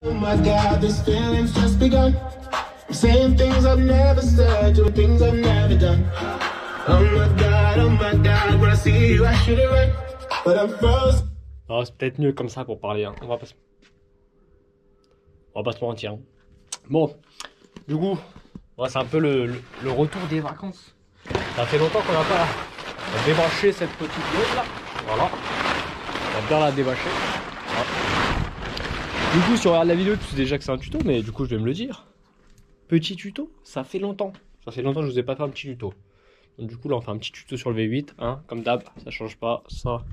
Oh my God, this feeling's just begun. I'm saying things I've never said, doing things I've never done. Oh my God, when I see you, I should have run, but I'm frozen. Oh, c'est peut-être mieux comme ça pour parler, hein. On va pas se mentir. Hein. Bon, du coup, ouais, c'est un peu le retour des vacances. Ça fait longtemps qu'on n'a pas débâché cette petite chose là. Voilà. On va bien la débâcher. Voilà. Du coup, si on regarde la vidéo, tu sais déjà que c'est un tuto, mais du coup, je vais me le dire. Petit tuto, ça fait longtemps. Ça fait longtemps que je vous ai pas fait un petit tuto. Donc, du coup, là, on fait un petit tuto sur le V8, hein, comme d'hab. Ça change pas. Ça,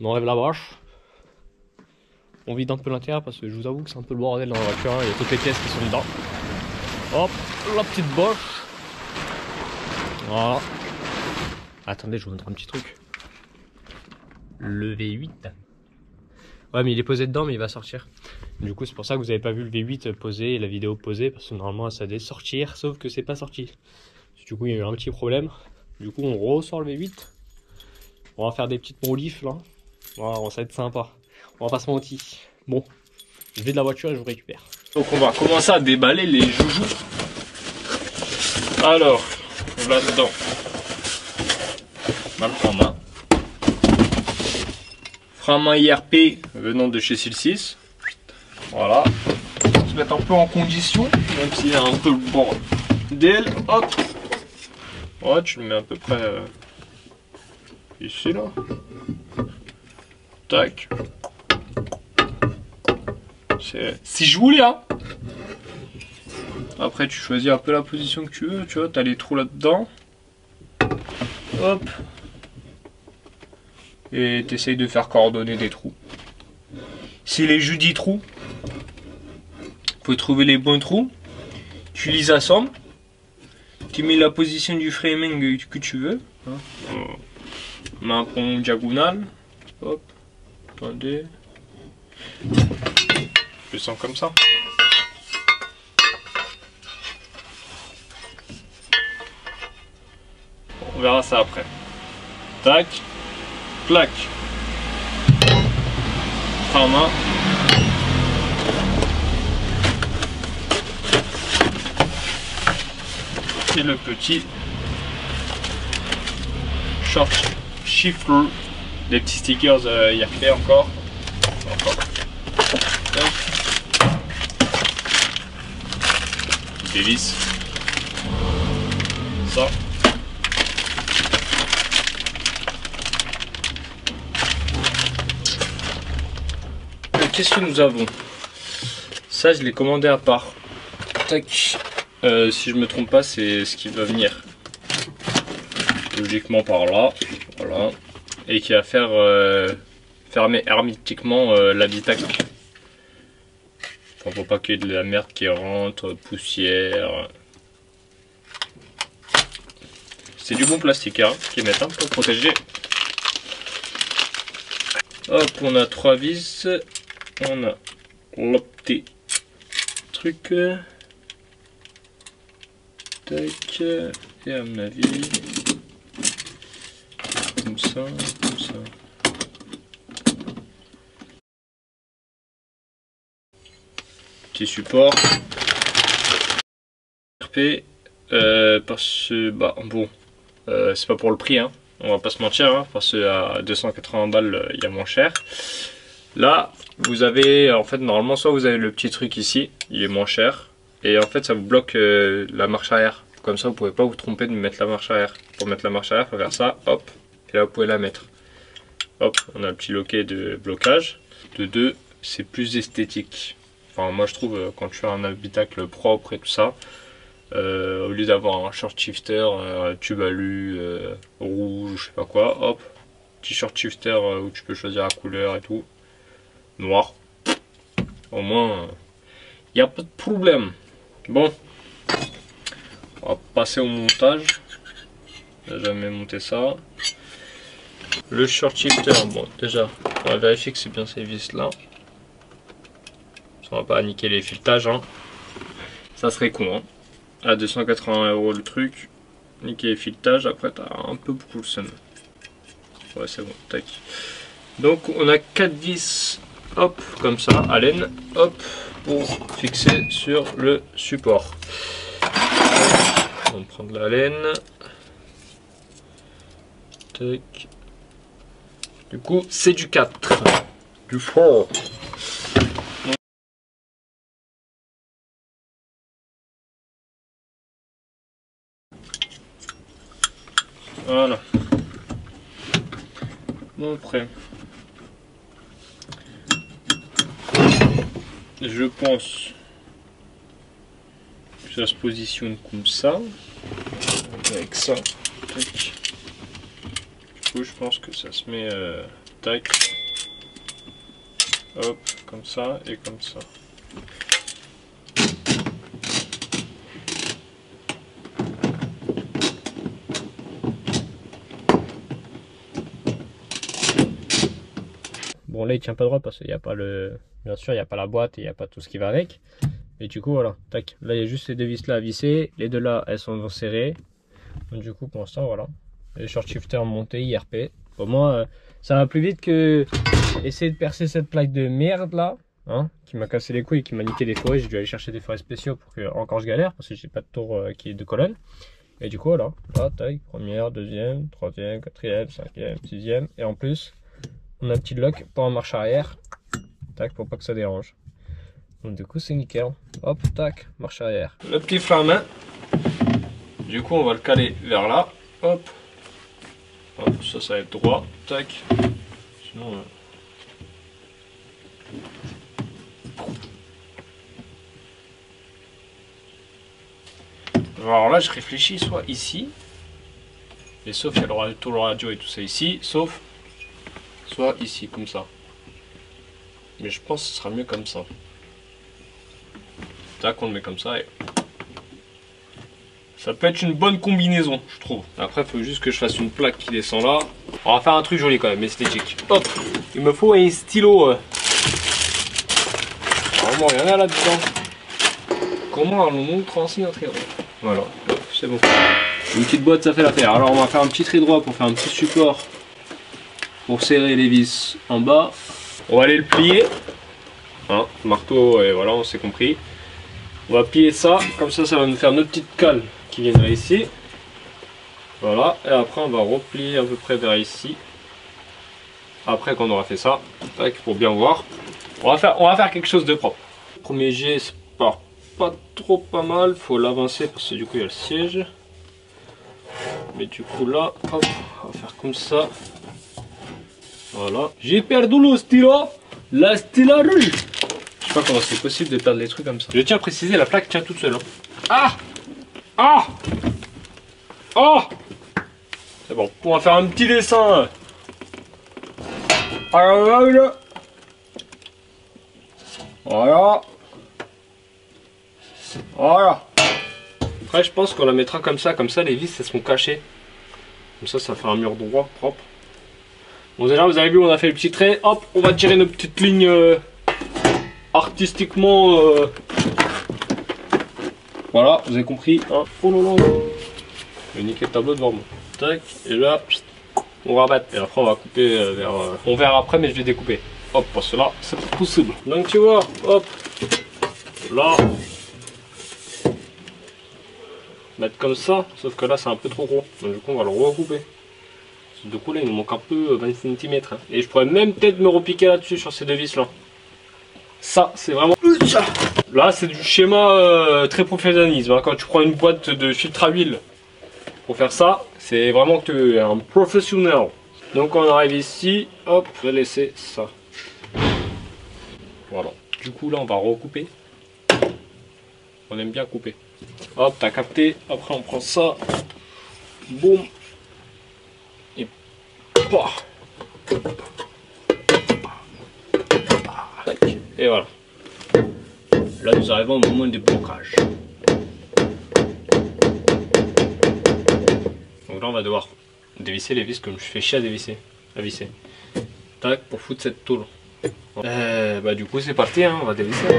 on enlève la broche. On vide un peu l'intérieur parce que je vous avoue que c'est un peu le bordel dans la voiture. Hein. Il y a toutes les pièces qui sont dedans. Hop, la petite boche. Voilà. Attendez, je vous montre un petit truc. Le V8. Ouais, mais il est posé dedans, mais il va sortir. Du coup, c'est pour ça que vous n'avez pas vu le V8 posé et la vidéo posée, parce que normalement, ça devait sortir, sauf que c'est pas sorti. Du coup, il y a eu un petit problème. Du coup, on ressort le V8. On va faire des petites molifs, là. Voilà, ça va être sympa. On va pas se mentir. Bon, je vais de la voiture et je vous récupère. Donc, on va commencer à déballer les joujoux. Alors, là-dedans, on a le frein-main. Frein-main IRP venant de chez Sil6. Voilà. Se mettre un peu en condition, même s'il y a un peu le bordel. Hop. Ouais, tu le mets à peu près ici là. Tac. Si je voulais, hein. Après, tu choisis un peu la position que tu veux. Tu vois, tu as les trous là-dedans. Hop. Et tu essayes de faire coordonner des trous. Si les jus 10 trous, faut trouver les bons trous. Tu les assembles. Tu mets la position du framing que tu veux. Un pont diagonal. Hop. Attendez. Je sens comme ça. On verra ça après. Tac. Plaque. Frein-main. Et le petit short shifter. Des petits stickers YAKP encore. Des vis. Ça. Qu'est-ce que nous avons? Ça, je l'ai commandé à part. Tac. Si je me trompe pas, c'est ce qui va venir. Logiquement par là. Voilà. Et qui va faire fermer hermétiquement l'habitacle. Enfin, faut pas qu'il y ait de la merde qui rentre, poussière. C'est du bon plastique, hein, qui met un peu pour protéger. Hop, on a 3 vis. On a le petit truc. Tac. Et à mon avis, comme ça, comme ça. Petit support. RP. Parce que, bah, bon, c'est pas pour le prix, hein. On va pas se mentir, hein, parce qu'à 280 balles, il y a moins cher. Là, vous avez, en fait, normalement, soit vous avez le petit truc ici, il est moins cher, et en fait, ça vous bloque la marche arrière. Comme ça, vous pouvez pas vous tromper de mettre la marche arrière. Pour mettre la marche arrière, il faut faire ça, hop, et là, vous pouvez la mettre. Hop, on a le petit loquet de blocage. De 2, c'est plus esthétique. Enfin, moi, je trouve, quand tu as un habitacle propre et tout ça, au lieu d'avoir un short shifter, tube alu, rouge, je sais pas quoi, hop, petit short shifter où tu peux choisir la couleur et tout. Noir. Au moins, il n'y a pas de problème. Bon, on va passer au montage. J'ai jamais monté ça. Le short shifter, bon, déjà, on va vérifier que c'est bien ces vis là. On va pas niquer les filetages, hein. Ça serait con, hein. À 280 € le truc, niquer les filetages, après t'as un peu beaucoup le seum. Ouais, c'est bon, tac. Donc on a 4 vis hop, comme ça, à laine, hop, pour fixer sur le support. On va prendre la laine. Tac. Du coup, c'est du 4. Du fort. Voilà. Bon, après. Je pense que ça se positionne comme ça. Avec ça. Tac. Du coup, je pense que ça se met tac. Hop, comme ça et comme ça. Bon, là il tient pas droit parce qu'il n'y a pas le. Bien sûr, il n'y a pas la boîte et il n'y a pas tout ce qui va avec. Et du coup, voilà, tac. Là, il y a juste ces deux vis là à visser. Les deux là, elles sont serrées. Donc, du coup, pour l'instant, voilà. Les short shifters montés, IRP. Pour moi, ça va plus vite que essayer de percer cette plaque de merde là. Hein, qui m'a cassé les couilles, qui m'a niqué des forêts. J'ai dû aller chercher des forêts spéciaux pour que encore je galère parce que j'ai pas de tour qui est de colonne. Et du coup, voilà. Là, tac. Première, deuxième, troisième, quatrième, cinquième, sixième. Et en plus, on a un petit lock pour en marche arrière. Tac, pour pas que ça dérange. Donc du coup c'est nickel. Hop, tac, marche arrière. Le petit frein à main. Du coup on va le caler vers là. Hop. Hop, ça va être droit. Tac. Sinon... Alors là je réfléchis soit ici. Et sauf il y a le tour radio et tout ça ici. Sauf soit ici, comme ça. Mais je pense que ce sera mieux comme ça. Tac, on le met comme ça et... Ça peut être une bonne combinaison, je trouve. Après, il faut juste que je fasse une plaque qui descend là. On va faire un truc joli quand même, esthétique. Hop, il me faut un stylo. Normalement, il y en a là-dedans. Comment on montre ainsi un trait droit? Voilà, c'est bon. Une petite boîte, ça fait l'affaire. Alors, on va faire un petit trait droit pour faire un petit support. Pour serrer les vis en bas. On va aller le plier. Hein, marteau, et voilà, on s'est compris. On va plier ça, comme ça va nous faire nos petites cales qui viendraient ici. Voilà, et après on va replier à peu près vers ici. Après qu'on aura fait ça, tac, pour bien voir. On va faire quelque chose de propre. Premier jet, c'est pas trop pas mal, faut l'avancer parce que du coup il y a le siège. Mais du coup là, hop, on va faire comme ça. Voilà. J'ai perdu le stylo, la stylo rouge. Je sais pas comment c'est possible de perdre les trucs comme ça. Je tiens à préciser, la plaque tient toute seule. Hein. Ah ah oh. C'est bon, on va faire un petit dessin. Voilà. Voilà. Voilà. Après, je pense qu'on la mettra comme ça les vis elles seront cachées. Comme ça fait un mur droit, propre. Bon, déjà, vous avez vu, on a fait le petit trait. Hop, on va tirer nos petites lignes artistiquement. Voilà, vous avez compris. Hein. Oh là là. Je vais niquer le tableau devant moi. Tac, et là, on va rabattre. Et après, on va couper vers. On verra après, mais je vais découper. Hop, parce que là, c'est pas possible. Donc, tu vois, hop. Là. Mettre comme ça, sauf que là, c'est un peu trop gros. Donc, du coup, on va le recouper. Du coup là il nous manque un peu 20 cm hein. Et je pourrais même peut-être me repiquer là-dessus sur ces deux vis là. Ça c'est vraiment... Là c'est du schéma très professionnalisme hein. Quand tu prends une boîte de filtre à huile pour faire ça, c'est vraiment que tu es un professionnel. Donc on arrive ici, hop, je vais laisser ça. Voilà. Du coup là on va recouper. On aime bien couper. Hop, t'as capté, après on prend ça. Boum. Et voilà. Là nous arrivons au moment des blocages. Donc là on va devoir dévisser les vis comme je fais chier à visser. Tac, pour foutre cette tôle. Bah du coup c'est parti hein, on va dévisser.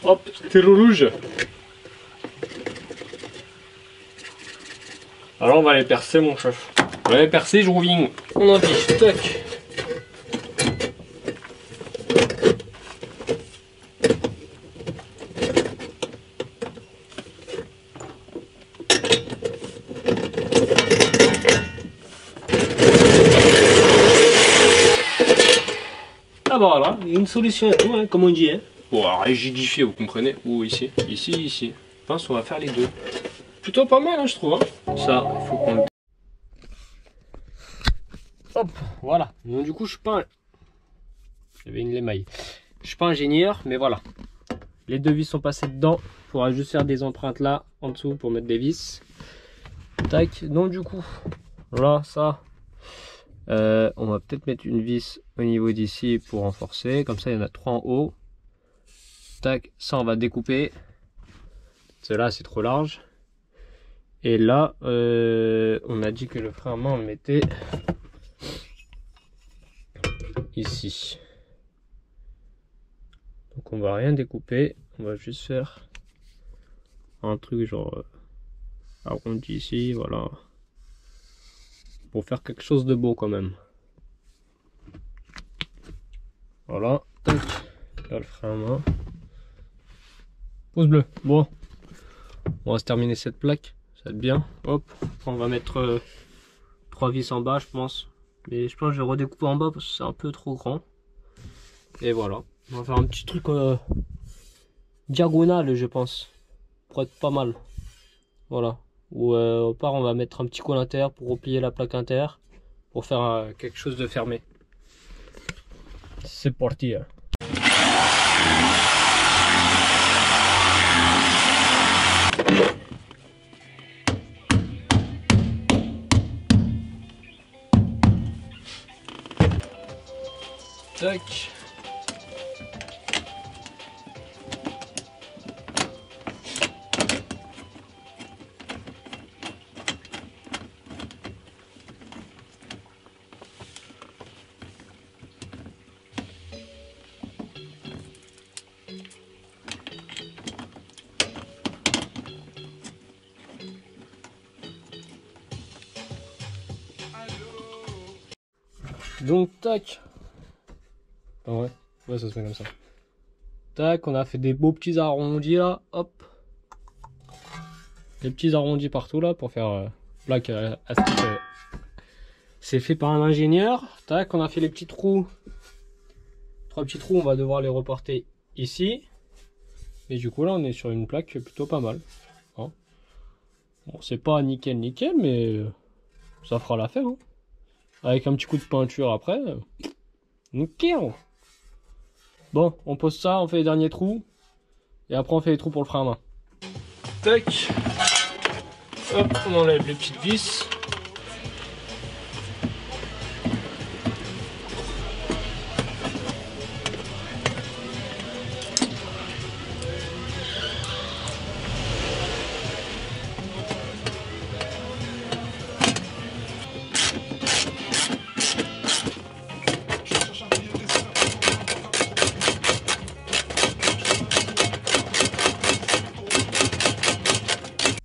Hop, stylo rouge. Alors on va les percer mon chef. Ouais, percé, je reviens. On affiche, tac. Ah bah voilà, une solution à tout, hein, comme on dit. Hein. Bon, alors rigidifier, vous comprenez. Ou ici, ici. Je pense qu'on va faire les deux. Plutôt pas mal, hein, je trouve. Hein. Ça, il faut qu'on le... Hop, voilà. Donc du coup, je suis pas... J'avais une émaille. Je suis pas ingénieur, mais voilà. Les deux vis sont passées dedans. Il faudra juste faire des empreintes là, en dessous, pour mettre des vis. Tac. Donc du coup, là, ça... on va peut-être mettre une vis au niveau d'ici pour renforcer. Comme ça, il y en a 3 en haut. Tac, ça on va découper. Celle-là, c'est trop large. Et là, on a dit que le frein à main, on le mettait ici. Donc on va rien découper. On va juste faire un truc genre arrondi ici, voilà. Pour faire quelque chose de beau quand même. Voilà, tac, là le frein à main. Pouce bleu, bon. On va se terminer cette plaque, ça va être bien. Hop, on va mettre 3 vis en bas je pense. Mais je pense que je vais redécouper en bas parce que c'est un peu trop grand. Et voilà, on va faire un petit truc diagonal je pense. Pour être pas mal. Voilà. Ou au part on va mettre un petit coin à l'intérieur pour replier la plaque intérieure. Pour faire quelque chose de fermé. C'est parti. Hein. Tac. Donc tac. Ah ouais, ça se met comme ça. Tac, on a fait des beaux petits arrondis là, hop. Des petits arrondis partout là pour faire plaque astique. C'est fait par un ingénieur. Tac, on a fait les petits trous. 3 petits trous, on va devoir les reporter ici. Et du coup là on est sur une plaque plutôt pas mal. Hein. Bon, c'est pas nickel mais ça fera l'affaire. Hein. Avec un petit coup de peinture après. Nickel. Bon, on pose ça, on fait les derniers trous. Et après on fait les trous pour le frein à main. Tac. Hop, on enlève les petites vis.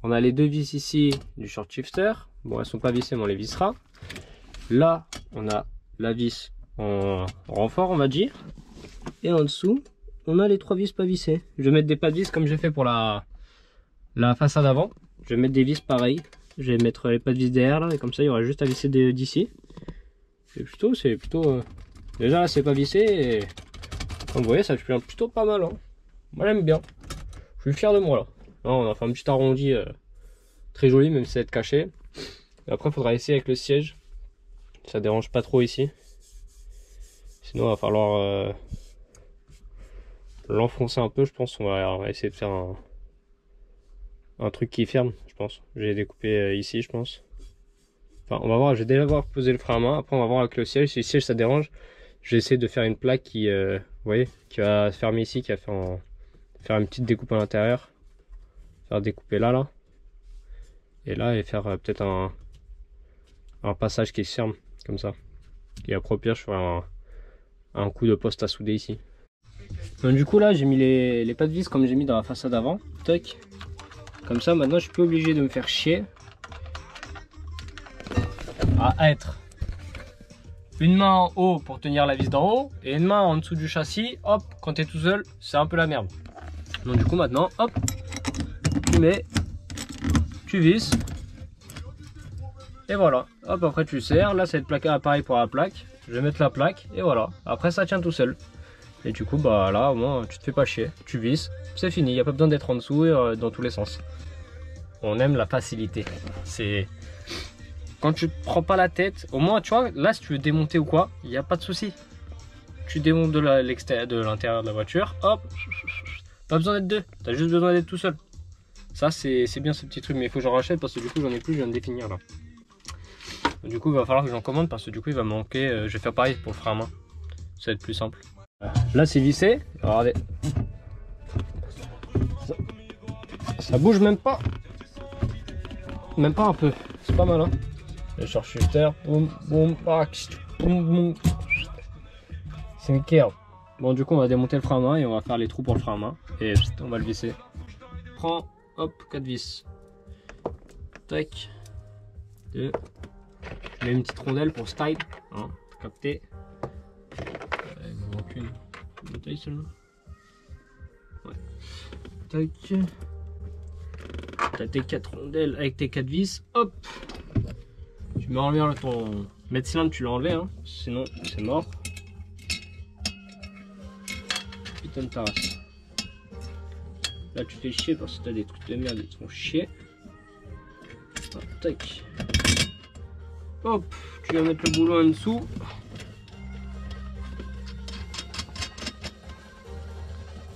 On a les deux vis ici du short shifter. Bon, elles sont pas vissées, mais on les vissera. Là, on a la vis en renfort, on va dire. Et en dessous, on a les 3 vis pas vissées. Je vais mettre des pas de vis comme j'ai fait pour la façade avant. Je vais mettre des vis pareil. Je vais mettre les pas de vis derrière là, et comme ça, il y aura juste à visser d'ici. C'est plutôt. Déjà là, c'est pas vissé. Et comme vous voyez, ça fait plutôt pas mal. Hein. Moi, j'aime bien. Je suis fier de moi là. Là, on a fait un petit arrondi très joli, même si ça va être caché. Et après, il faudra essayer avec le siège. Ça dérange pas trop ici. Sinon, il va falloir l'enfoncer un peu. Je pense on va essayer de faire un truc qui ferme, je pense. J'ai découpé ici, je pense. Enfin, on va voir. Je vais déjà voir poser le frein à main. Après, on va voir avec le siège. Si le siège ça dérange, je vais essayer de faire une plaque qui, vous voyez, qui va se fermer ici, qui va faire une petite découpe à l'intérieur. Faire découper là et là, et faire peut-être un passage qui se ferme comme ça. Et après au pire je ferai un coup de poste à souder ici. Donc du coup là j'ai mis les pas de vis comme j'ai mis dans la façade avant. Tac. Comme ça maintenant je suis plus obligé de me faire chier à être une main en haut pour tenir la vis d'en haut et une main en dessous du châssis. Hop, quand tu es tout seul, c'est un peu la merde. Donc du coup maintenant, hop, tu mets, tu visses. Et voilà, hop, après tu serres. Là, c'est le plaqué pareil pour la plaque. Je vais mettre la plaque et voilà. Après, ça tient tout seul. Et du coup, bah là, au moins, tu te fais pas chier. Tu visses, c'est fini. Il n'y a pas besoin d'être en dessous et dans tous les sens. On aime la facilité. C'est quand tu te prends pas la tête. Au moins, tu vois, là, si tu veux démonter ou quoi, il n'y a pas de souci. Tu démontes de l'intérieur de la voiture. Hop, pas besoin d'être deux. Tu as juste besoin d'être tout seul. Ça, c'est bien ce petit truc. Mais il faut que j'en rachète parce que du coup, j'en ai plus. Je viens de définir là. Du coup, il va falloir que j'en commande parce que du coup, il va me manquer. Je vais faire pareil pour le frein à main. Ça va être plus simple. Là, c'est vissé. Regardez. Ça bouge même pas. Même pas un peu. C'est pas mal, hein. Le shifter. Boum, boum, boum, boum. C'est nickel. Bon, du coup, on va démonter le frein à main et on va faire les trous pour le frein à main. Et on va le visser. Prends, hop, 4 vis. Tac. 2. Je mets une petite rondelle pour style, hein, capter. Il me manque une bouteille seulement. Ouais. Tac. T'as tes 4 rondelles avec tes 4 vis. Hop. Tu mets enlever ton mètre cylindre, tu l'as enlevé, hein, sinon c'est mort. Putain de ta race. Là tu fais chier parce que t'as des trucs de merde, ils te font chier. Ah, tac. Hop, tu vas mettre le boulot en dessous.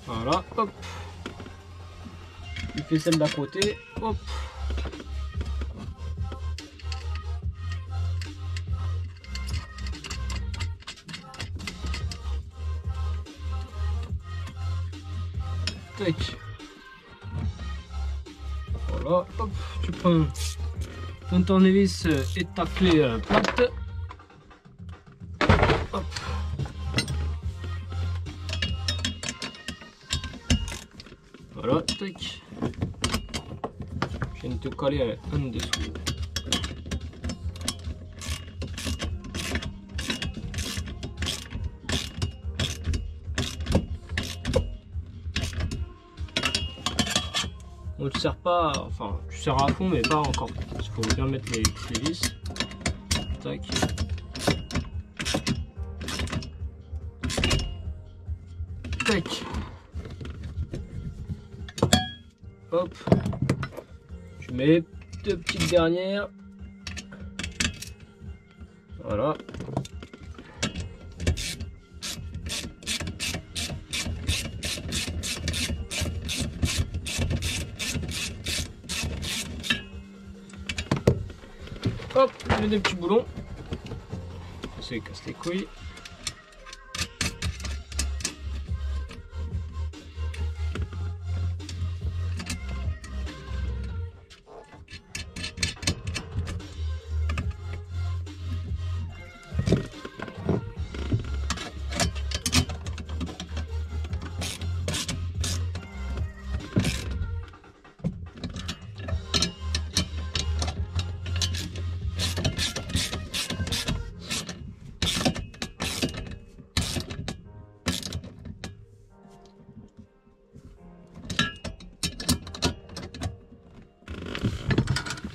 Voilà, hop. Tu fais celle d'à côté, hop. Tac. Voilà, hop, tu prends ton tournevis et ta clé plate. Hop. Voilà, tac. Je viens de te coller en dessous. On ne serre pas, enfin tu serres à fond mais pas encore. Il faut bien mettre les vis. Tac. Tac. Hop. Tu mets les 2 petites dernières. Voilà. Hop, je mets des petits boulons. Ça casse les couilles.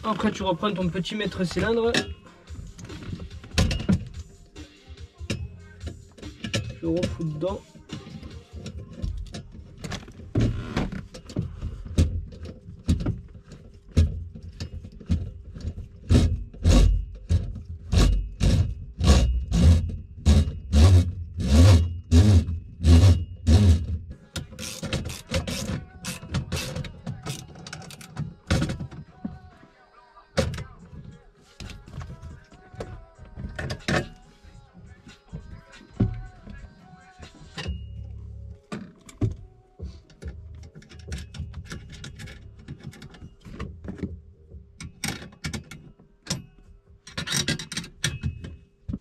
Après tu reprends ton petit mètre cylindre. Je refous dedans.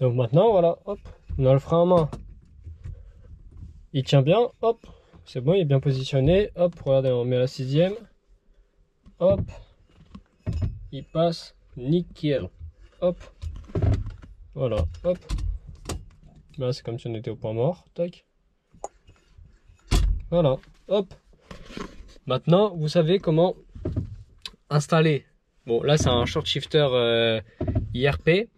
Donc maintenant voilà, hop, on a le frein à main. Il tient bien, hop, c'est bon, il est bien positionné. Hop, regardez, on met la 6e. Hop, il passe nickel. Hop, Voilà, hop. Là, c'est comme si on était au point mort. Tac. Voilà, hop. Maintenant, vous savez comment installer. Bon, là, c'est un short shifter IRP.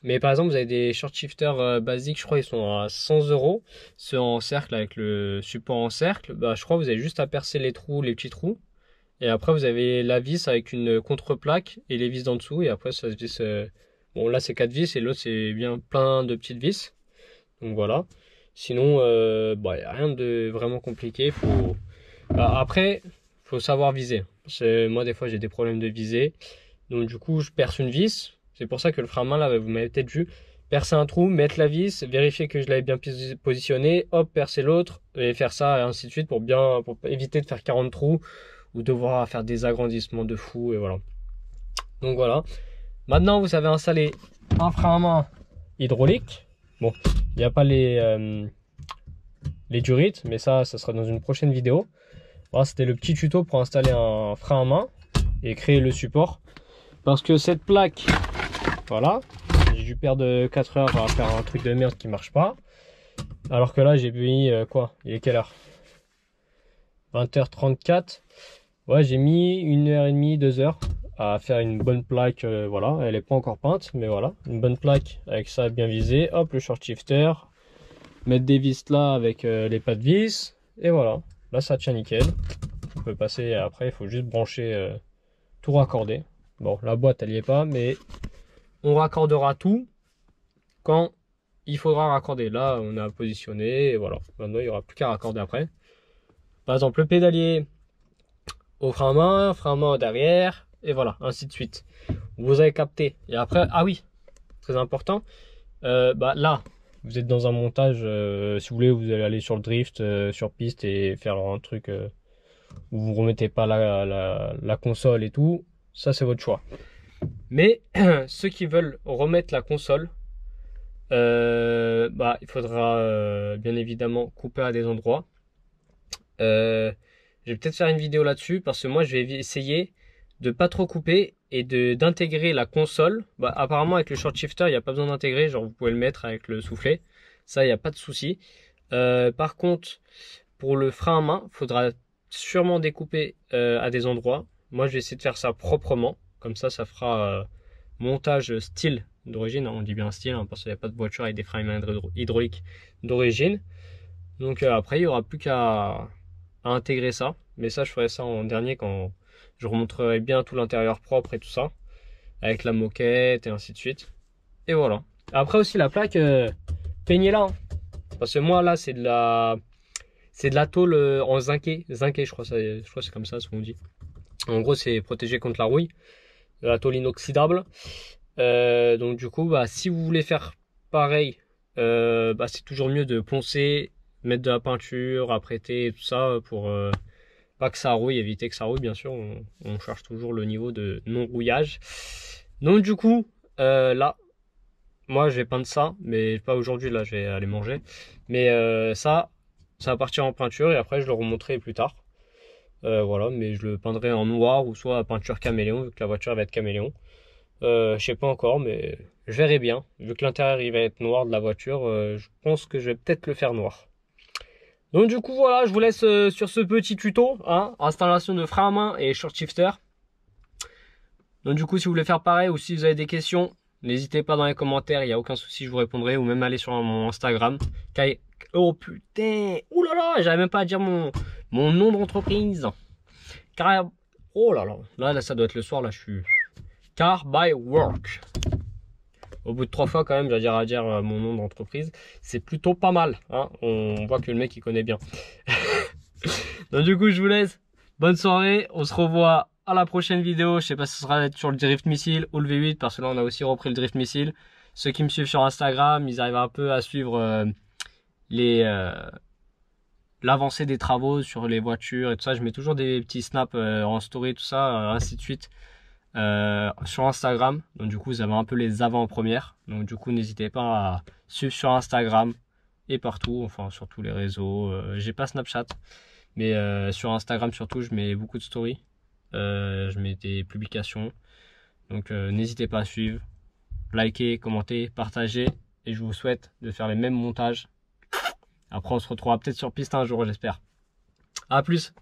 Mais par exemple, vous avez des short shifters basiques, je crois, ils sont à 100 €. Ceux en cercle, avec le support en cercle, bah, je crois que vous avez juste à percer les trous, les petits trous. Et après, vous avez la vis avec une contre-plaque et les vis d'en dessous. Et après, ça se visse. Bon, là, c'est 4 vis et l'autre, c'est bien plein de petites vis. Donc voilà. Sinon, bah, il n'y a rien de vraiment compliqué. Bah, après, faut savoir viser. Moi, des fois, j'ai des problèmes de viser. Donc, du coup, je perce une vis. C'est pour ça que le frein à main, là, vous m'avez peut-être vu. Percer un trou, mettre la vis, vérifier que je l'avais bien positionné, hop, percer l'autre, et faire ça, et ainsi de suite, pour éviter de faire 40 trous, ou devoir faire des agrandissements de fou, et voilà. Donc voilà. Maintenant, vous savez installer un frein à main hydraulique. Bon, il n'y a pas les durites, mais ça sera dans une prochaine vidéo. Voilà, c'était le petit tuto pour installer un frein à main et créer le support. Parce que cette plaque, voilà, j'ai dû perdre 4 heures à faire un truc de merde qui marche pas. Alors que là, j'ai mis quoi? Il est quelle heure? 20h34. Ouais, j'ai mis 1h30, 2 heures à faire une bonne plaque. Voilà, elle est pas encore peinte, mais voilà, une bonne plaque avec ça bien visé. Hop, le short shifter. Mettre des vis là avec les pas de vis. Et voilà, là ça tient nickel. On peut passer après, il faut juste brancher, tout raccorder. Bon, la boîte elle y est pas, mais on raccordera tout quand il faudra raccorder. Là, on a positionné et voilà. Maintenant, il n'y aura plus qu'à raccorder après. Par exemple, le pédalier au frein à main derrière, et voilà, ainsi de suite. Vous avez capté. Et après, ah oui, très important, bah là, vous êtes dans un montage, si vous voulez, vous allez aller sur le drift, sur piste et faire un truc où vous remettez pas la console et tout. Ça, c'est votre choix. Mais ceux qui veulent remettre la console, bah, il faudra bien évidemment couper à des endroits. Je vais peut-être faire une vidéo là-dessus parce que moi, je vais essayer de pas trop couper et d'intégrer la console. Bah, apparemment, avec le short shifter, il n'y a pas besoin d'intégrer. Genre, vous pouvez le mettre avec le soufflet. Ça, il n'y a pas de souci. Par contre, pour le frein à main, il faudra sûrement découper à des endroits. Moi, je vais essayer de faire ça proprement. Comme ça fera montage style d'origine. On dit bien style, hein, parce qu'il n'y a pas de voiture avec des freins à main hydrauliques d'origine. Donc après, il n'y aura plus qu'à intégrer ça. Mais ça, je ferai ça en dernier quand je remontrerai bien tout l'intérieur propre et tout ça. Avec la moquette et ainsi de suite. Et voilà. Après aussi, la plaque, peignez-la. Hein. Parce que moi, là, c'est de la tôle en zinqué. Zinqué, je crois que c'est comme ça, ce qu'on dit. En gros, c'est protégé contre la rouille. De la tôle inoxydable. Donc du coup, bah, si vous voulez faire pareil, bah, c'est toujours mieux de poncer, mettre de la peinture, apprêter et tout ça pour pas que ça rouille, éviter que ça rouille. Bien sûr, on cherche toujours le niveau de non-rouillage. Donc du coup, là, moi je vais peindre ça, mais pas aujourd'hui, là je vais aller manger. Mais ça va partir en peinture et après je le remonterai plus tard. Voilà, mais je le peindrai en noir ou soit à peinture caméléon, vu que la voiture va être caméléon. Je sais pas encore, mais je verrai bien. Vu que l'intérieur il va être noir de la voiture, je pense que je vais peut-être le faire noir. Donc du coup voilà, je vous laisse sur ce petit tuto, hein, installation de frein à main et short shifter. Donc du coup si vous voulez faire pareil ou si vous avez des questions, n'hésitez pas dans les commentaires, il n'y a aucun souci, je vous répondrai. Ou même aller sur mon Instagram. Oh putain, oulala, j'arrive même pas à dire mon nom d'entreprise. Oh là là, là ça doit être le soir, là je suis... Car by Work. Au bout de 3 fois quand même, j'ai à dire mon nom d'entreprise. C'est plutôt pas mal. Hein, on voit que le mec il connaît bien. Donc du coup je vous laisse. Bonne soirée. On se revoit à la prochaine vidéo. Je sais pas si ce sera sur le Drift Missile ou le V8. Parce que là on a aussi repris le Drift Missile. Ceux qui me suivent sur Instagram, ils arrivent un peu à suivre l'avancée des travaux sur les voitures et tout ça. Je mets toujours des petits snaps en story, tout ça, ainsi de suite. Sur Instagram, donc du coup vous avez un peu les avant-premières, donc du coup n'hésitez pas à suivre sur Instagram et partout, enfin sur tous les réseaux. J'ai pas Snapchat, mais sur Instagram surtout je mets beaucoup de stories, je mets des publications, donc n'hésitez pas à suivre. likez, commentez, partagez. Et je vous souhaite de faire les mêmes montages. Après, on se retrouvera peut-être sur piste un jour, j'espère. À plus!